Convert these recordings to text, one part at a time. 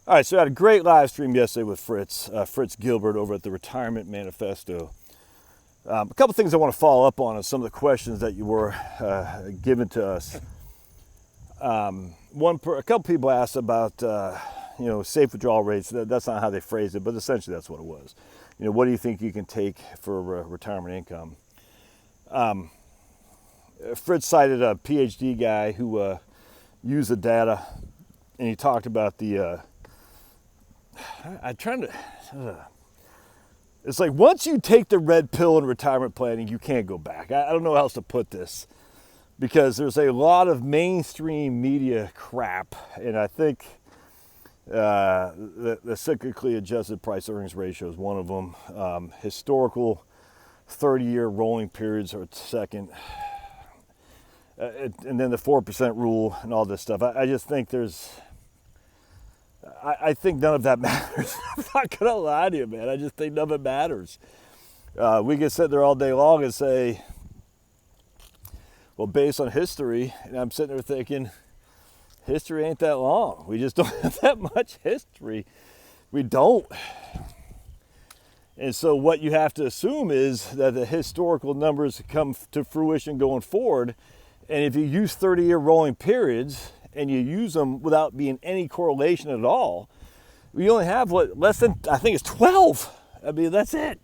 All right, so I had a great live stream yesterday with Fritz Gilbert over at the Retirement Manifesto. A couple things I want to follow up on some of the questions that you were given to us. A couple people asked about safe withdrawal rates. That's not how they phrased it, but essentially that's what it was. What do you think you can take for retirement income? Fritz cited a PhD guy who used the data, and he talked about the. It's like once you take the red pill in retirement planning, you can't go back. I don't know how else to put this, because there's a lot of mainstream media crap, and I think the cyclically adjusted price earnings ratio is one of them. Historical 30-year rolling periods are second, and then the 4% rule and all this stuff. I just think I think none of that matters. I'm not going to lie to you, man. I just think none of it matters. We can sit there all day long and say, well, based on history, and I'm sitting there thinking, history ain't that long. We just don't have that much history. We don't. And so what you have to assume is that the historical numbers come to fruition going forward. And if you use 30-year rolling periods, and you use them without being any correlation at all, we only have less than, I think it's 12. I mean, that's it.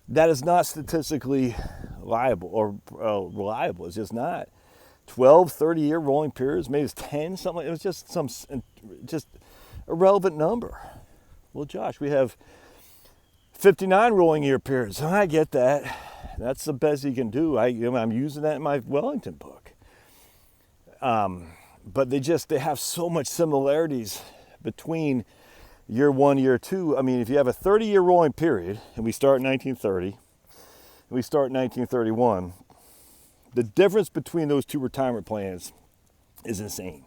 That is not statistically reliable or reliable. It's just not. 12, 30-year rolling periods, maybe it's 10, something. It was just some irrelevant number. Well, Josh, we have 59 rolling year periods. I get that. That's the best you can do. I'm using that in my Wellington book. But they have so much similarities between year one, year two. I mean, if you have a 30-year rolling period, and we start in 1930, and we start in 1931, the difference between those two retirement plans is insane.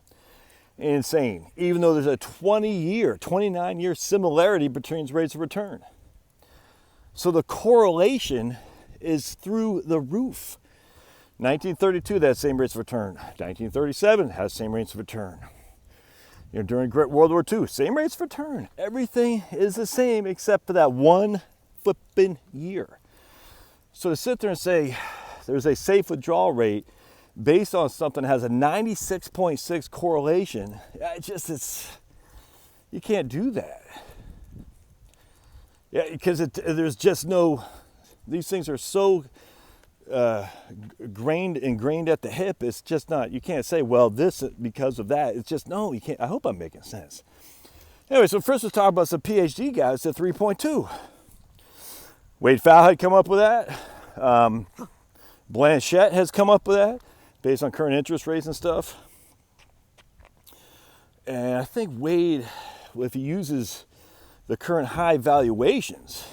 Insane. Even though there's a 29-year similarity between rates of return. So the correlation is through the roof. 1932, that same rates of return. 1937 has same rates of return. During World War II, same rates of return. Everything is the same except for that one flipping year. So to sit there and say there's a safe withdrawal rate based on something that has a 96.6 correlation, you can't do that. Yeah, because there's just no. These things are so ingrained at the hip. It's just not, you can't say, well, this because of that. It's just, no, you can't. I hope I'm making sense. Anyway, so first let's talk about some PhD guys at 3.2. Wade Pfau had come up with that. Blanchette has come up with that based on current interest rates and stuff. And I think Wade, if he uses the current high valuations,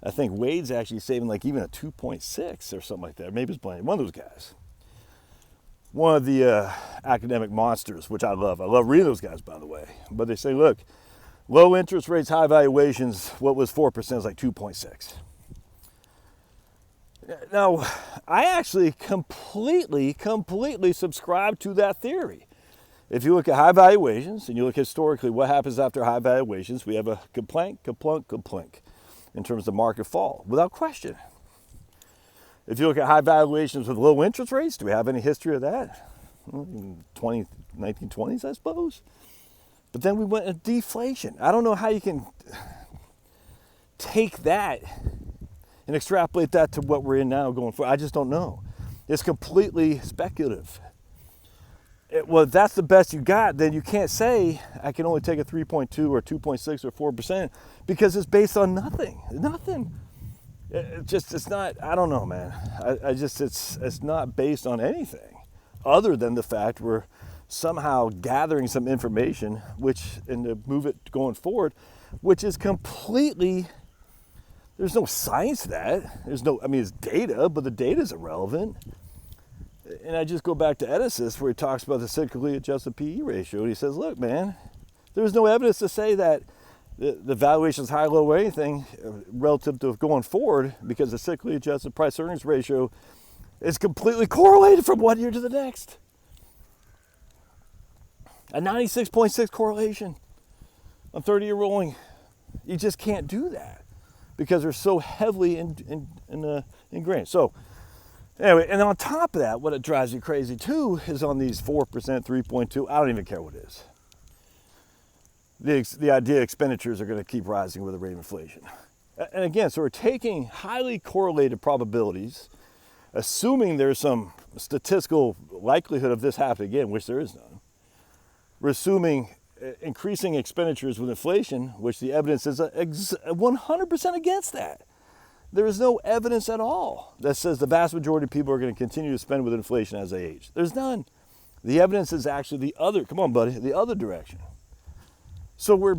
I think Wade's actually saving like even a 2.6 or something like that. Maybe it's Blanchette, one of those guys. One of the academic monsters, which I love. I love reading those guys, by the way. But they say, look, low interest rates, high valuations, what was 4% is like 2.6. Now, I actually completely subscribe to that theory. If you look at high valuations and you look historically what happens after high valuations, we have a kaplunk in terms of market fall, without question. If you look at high valuations with low interest rates, do we have any history of that? 1920s, I suppose. But then we went into deflation. I don't know how you can take that and extrapolate that to what we're in now going forward. I just don't know. It's completely speculative. Well, if that's the best you got, then you can't say I can only take a 3.2 or 2.6 or 4% because it's based on nothing. It's not, I don't know, man. It's not based on anything other than the fact we're somehow gathering some information, and to move it going forward, which is completely, there's no science to that. It's data, but the data is irrelevant. And I just go back to Edison, where he talks about the cyclically adjusted PE ratio. And he says, look, man, there's no evidence to say that the valuation is high, low, or anything relative to going forward, because the cyclically adjusted price earnings ratio is completely correlated from one year to the next. A 96.6 correlation. On 30-year rolling, you just can't do that because they're so heavily ingrained. So anyway, and on top of that, what it drives you crazy too is on these 4%, 3.2, I don't even care what it is. The idea expenditures are going to keep rising with the rate of inflation. And again, so we're taking highly correlated probabilities, assuming there's some statistical likelihood of this happening again, which there is none. We're assuming increasing expenditures with inflation, which the evidence is 100% against that. There is no evidence at all that says the vast majority of people are going to continue to spend with inflation as they age. There's none. The evidence is actually the other, come on buddy, the other direction. So we're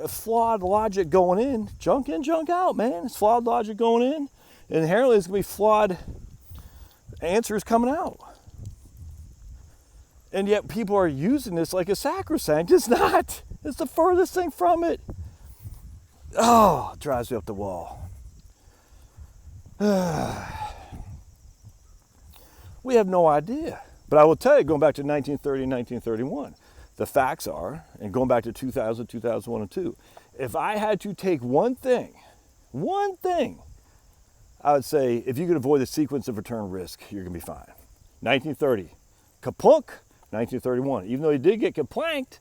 flawed logic going in, junk out, man. It's flawed logic going in. And inherently it's going to be flawed answers coming out. And yet people are using this like a sacrosanct. It's not. It's the furthest thing from it. Oh, it drives me up the wall. We have no idea. But I will tell you, going back to 1930 and 1931, the facts are, and going back to 2000, 2001, and 2, if I had to take one thing, I would say if you could avoid the sequence of return risk, you're going to be fine. 1930, kaplunk. 1931, even though you did get kaplanked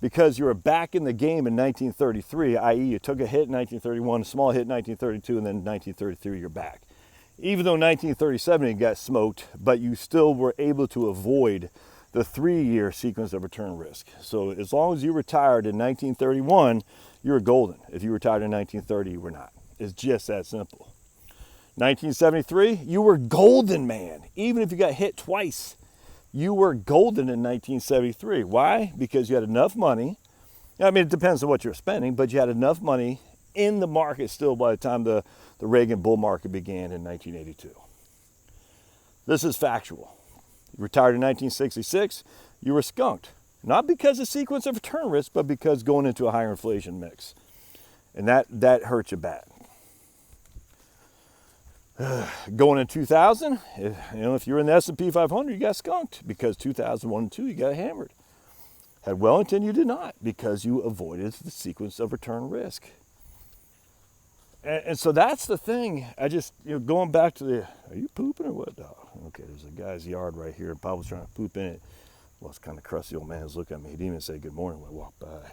because you were back in the game in 1933, i.e. you took a hit in 1931, a small hit in 1932, and then in 1933 you're back. Even though 1937 you got smoked, but you still were able to avoid the 3-year sequence of return risk. So as long as you retired in 1931, you were golden. If you retired in 1930, you were not. It's just that simple. 1973, you were golden, man. Even if you got hit twice, you were golden in 1973. Why? Because you had enough money. I mean, it depends on what you're spending, but you had enough money in the market still by the time the Reagan bull market began in 1982. This is factual. You retired in 1966, you were skunked. Not because of sequence of return risk, but because going into a higher inflation mix. And that hurt you bad. Going in 2000, if you're in the S&P 500, you got skunked because 2001 and 2, you got hammered. Had Wellington, you did not because you avoided the sequence of return risk. And so that's the thing. I just, going back to are you pooping or what, dog? Okay, there's a guy's yard right here. Pablo's trying to poop in it. Well, it's kind of crusty old man's looking at me. He didn't even say good morning when I walked by.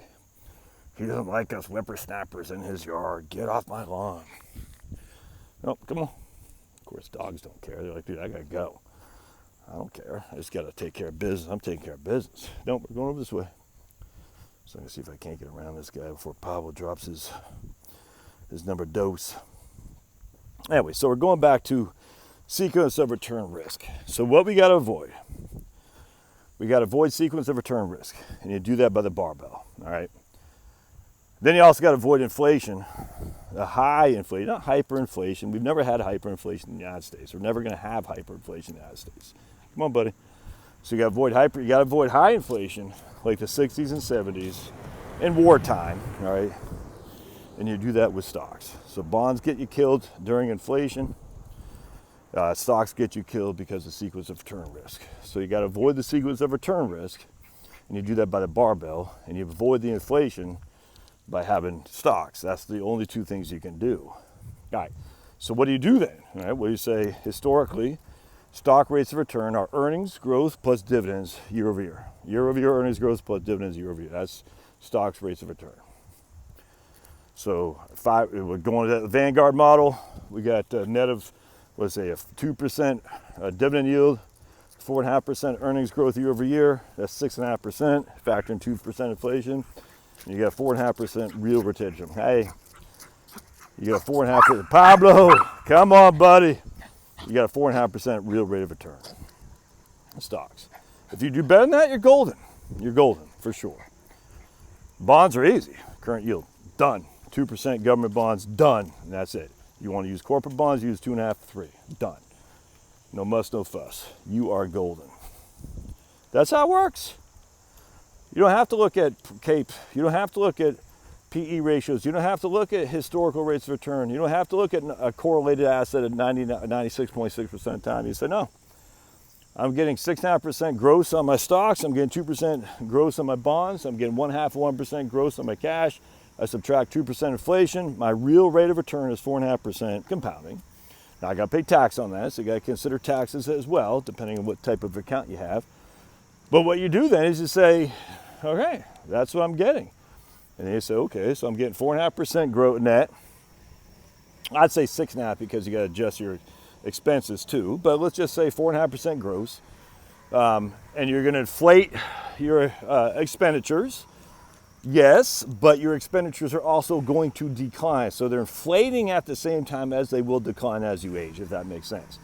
He doesn't like us whippersnappers in his yard. Get off my lawn. Oh, come on. Of course, dogs don't care. They're like, dude, I gotta go. I don't care. I just gotta take care of business. I'm taking care of business. No, we're going over this way. So I'm gonna see if I can't get around this guy before Pablo drops his number dose. Anyway, so we're going back to sequence of return risk. So what we gotta avoid? We gotta avoid sequence of return risk, and you do that by the barbell. All right. Then you also gotta avoid inflation. The high inflation, not hyperinflation. We've never had hyperinflation in the United States. We're never going to have hyperinflation in the United States. Come on, buddy. So you got to avoid high inflation like the 60s and 70s in wartime, all right? And you do that with stocks. So bonds get you killed during inflation. Stocks get you killed because of sequence of return risk. So you got to avoid the sequence of return risk, and you do that by the barbell, and you avoid the inflation by having stocks. That's the only two things you can do. All right, so what do you do then? All right, well, you say historically, stock rates of return are earnings growth plus dividends year over year. Year over year earnings growth plus dividends year over year. That's stocks rates of return. So we're going to the Vanguard model. We got a net of, let's say, a 2% dividend yield, 4.5% earnings growth year over year. That's 6.5%. Factor in 2% inflation. You got 4.5% real retention. Hey, you got a 4.5%. Pablo, come on, buddy. You got a 4.5% real rate of return. Stocks. If you do better than that, you're golden. You're golden for sure. Bonds are easy. Current yield, done. 2% government bonds, done. And that's it. You want to use corporate bonds, use 2.5, 3. Done. No muss, no fuss. You are golden. That's how it works. You don't have to look at CAPE. You don't have to look at PE ratios. You don't have to look at historical rates of return. You don't have to look at a correlated asset at 96.6% of the time. You say, no, I'm getting 6.5% gross on my stocks. I'm getting 2% gross on my bonds. I'm getting 0.5% gross on my cash. I subtract 2% inflation. My real rate of return is 4.5% compounding. Now I got to pay tax on that, so you got to consider taxes as well, depending on what type of account you have. But what you do then is you say, okay, that's what I'm getting. And then you say, okay, so I'm getting 4.5% growth net. I'd say 6.5 because you got to adjust your expenses too. But let's just say 4.5% gross. And you're going to inflate your expenditures. Yes, but your expenditures are also going to decline. So they're inflating at the same time as they will decline as you age, if that makes sense.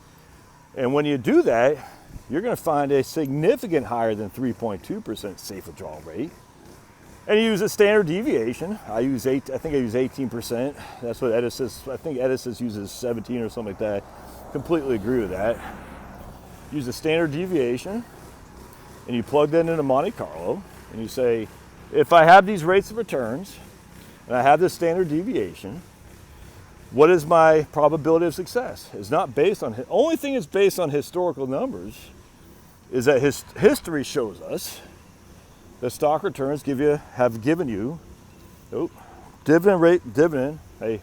And when you do that, you're going to find a significant higher than 3.2% safe withdrawal rate. And you use a standard deviation. I think I use 18%. That's what Edisys, I think Edisys uses 17 or something like that. Completely agree with that. Use a standard deviation, and you plug that into Monte Carlo, and you say, if I have these rates of returns, and I have this standard deviation, what is my probability of success? It's not based on, only thing it's based on historical numbers is that history shows us that stock returns have given you, dividend. Hey,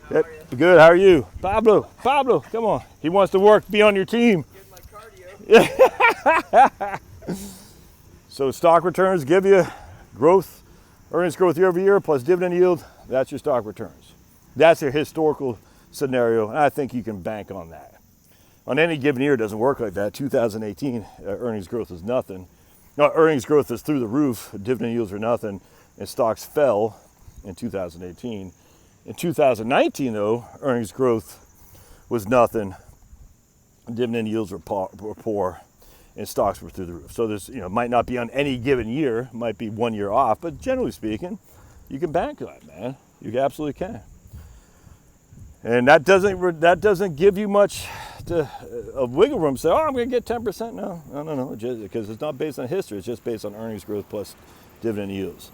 yep, good. How are you, Pablo? Pablo, come on. He wants to work, be on your team. Get my cardio. So stock returns give you growth, earnings growth year over year plus dividend yield. That's your stock returns. That's your historical scenario, and I think you can bank on that. On any given year, it doesn't work like that. 2018 earnings growth is nothing. No, earnings growth is through the roof. Dividend yields are nothing, and stocks fell in 2018. In 2019, though, earnings growth was nothing. Dividend yields were poor, and stocks were through the roof. So there's, might not be on any given year, might be 1 year off, but generally speaking, you can bank on it, man. You absolutely can. And that doesn't give you much of wiggle room. Say, I'm going to get 10%. No, because it's not based on history. It's just based on earnings growth plus dividend yields.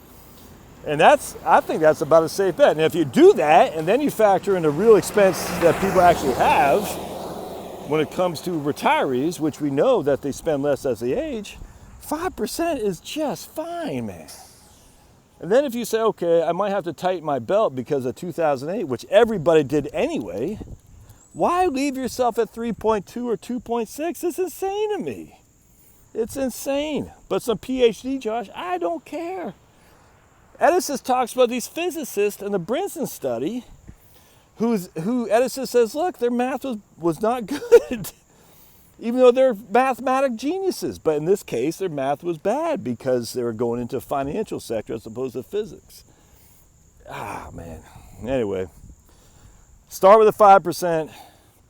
And I think that's about a safe bet. And if you do that, and then you factor in the real expense that people actually have when it comes to retirees, which we know that they spend less as they age, 5% is just fine, man. And then if you say, okay, I might have to tighten my belt because of 2008, which everybody did anyway, why leave yourself at 3.2 or 2.6? It's insane to me. It's insane. But some PhD, Josh, I don't care. Edison talks about these physicists in the Brinson study who Edison says, look, their math was not good. Even though they're mathematic geniuses. But in this case, their math was bad because they were going into financial sector as opposed to physics. Man. Anyway, start with a 5%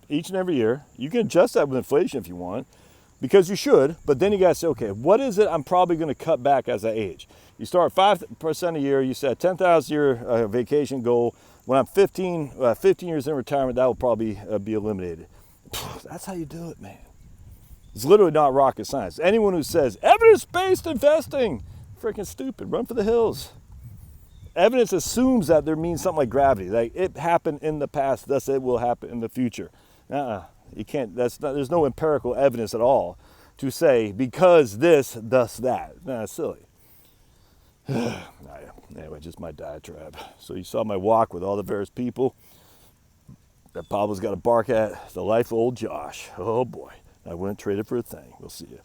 each and every year. You can adjust that with inflation if you want, because you should. But then you got to say, okay, what is it I'm probably going to cut back as I age? You start 5% a year. You set 10,000 year vacation goal. When I'm 15 years in retirement, that will probably be eliminated. That's how you do it, man. It's literally not rocket science. Anyone who says evidence-based investing, freaking stupid. Run for the hills. Evidence assumes that there means something like gravity, like it happened in the past, thus it will happen in the future. You can't. There's no empirical evidence at all to say because this, thus that. It's silly. Anyway, just my diatribe. So you saw my walk with all the various people that Pablo's got to bark at. The life of old Josh. Oh boy. I wouldn't trade it for a thing. We'll see you.